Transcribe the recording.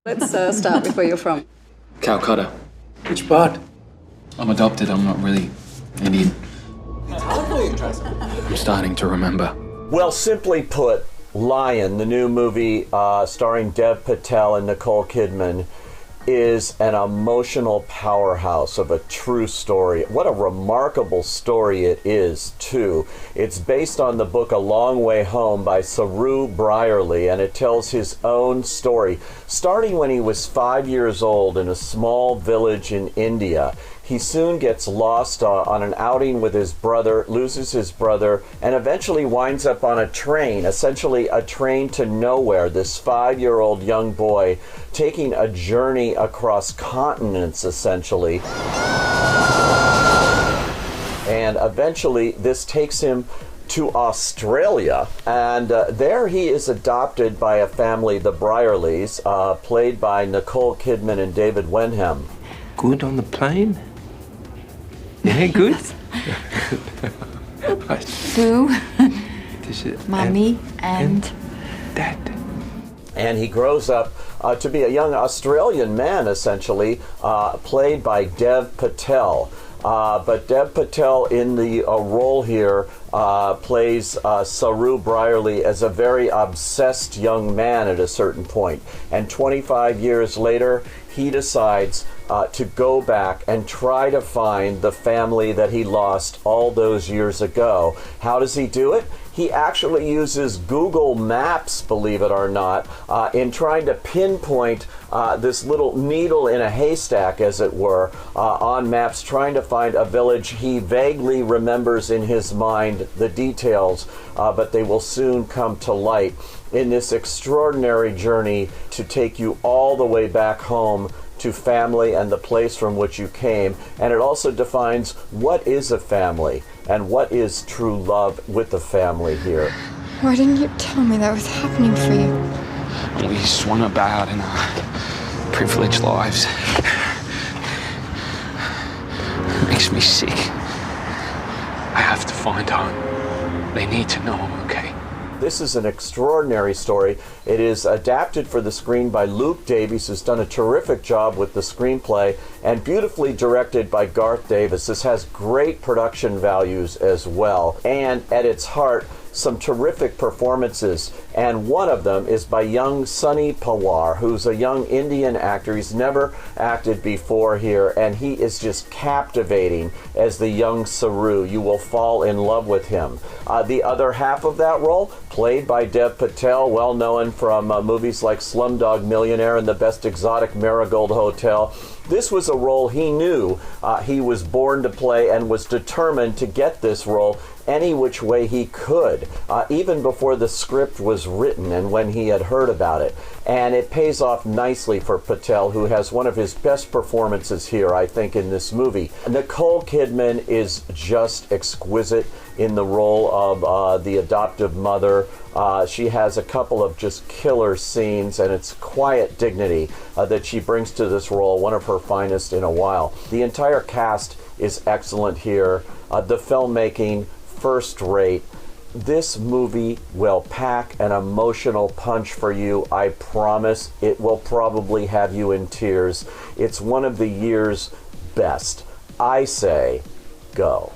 Let's start with where you're from. Calcutta. Which part? I'm adopted, I'm not really Indian. I'm starting to remember. Well, simply put, Lion, the new movie starring Dev Patel and Nicole Kidman, is an emotional powerhouse of a true story. What a remarkable story it is, too. It's based on the book A Long Way Home by Saru Brierley, and it tells his own story. Starting when he was 5 years old in a small village in India, he soon gets lost on an outing with his brother, loses his brother, and eventually winds up on a train, essentially a train to nowhere. This 5-year-old young boy taking a journey across continents, essentially. And eventually this takes him to Australia, and there he is adopted by a family, the Brierleys, played by Nicole Kidman and David Wenham. Good on the plane? Yeah, good. Boo, Mummy, and Dad. And he grows up to be a young Australian man, essentially, played by Dev Patel. But Dev Patel in the role here plays Saru Brierley as a very obsessed young man at a certain point. And 25 years later, he decides to go back and try to find the family that he lost all those years ago. How does he do it? He actually uses Google Maps, believe it or not, in trying to pinpoint this little needle in a haystack, as it were, on maps, trying to find a village he vaguely remembers in his mind, the details, but they will soon come to light in this extraordinary journey to take you all the way back home to family and the place from which you came. And it also defines what is a family and what is true love with the family here. why didn't you tell me that was happening for you? We swung about in our privileged lives. It makes me sick. I have to find home. They need to know I'm okay. This is an extraordinary story. It is adapted for the screen by Luke Davies, who's done a terrific job with the screenplay, and beautifully directed by Garth Davis. This has great production values as well, and at its heart, some terrific performances, and one of them is by young Sunny Pawar, who's a young Indian actor. He's never acted before here, and he is just captivating as the young Saru. You will fall in love with him. The other half of that role, played by Dev Patel, well known from movies like Slumdog Millionaire and The Best Exotic Marigold Hotel. This was a role he knew he was born to play and was determined to get this role any which way he could, even before the script was written and when he had heard about it. And it pays off nicely for Patel, who has one of his best performances here, I think, in this movie. Nicole Kidman is just exquisite in the role of the adoptive mother. She has a couple of just killer scenes, and it's quiet dignity that she brings to this role, one of her finest in a while. The entire cast is excellent here. The filmmaking, first rate. This movie will pack an emotional punch for you. I promise. It will probably have you in tears. It's one of the year's best. I say, go.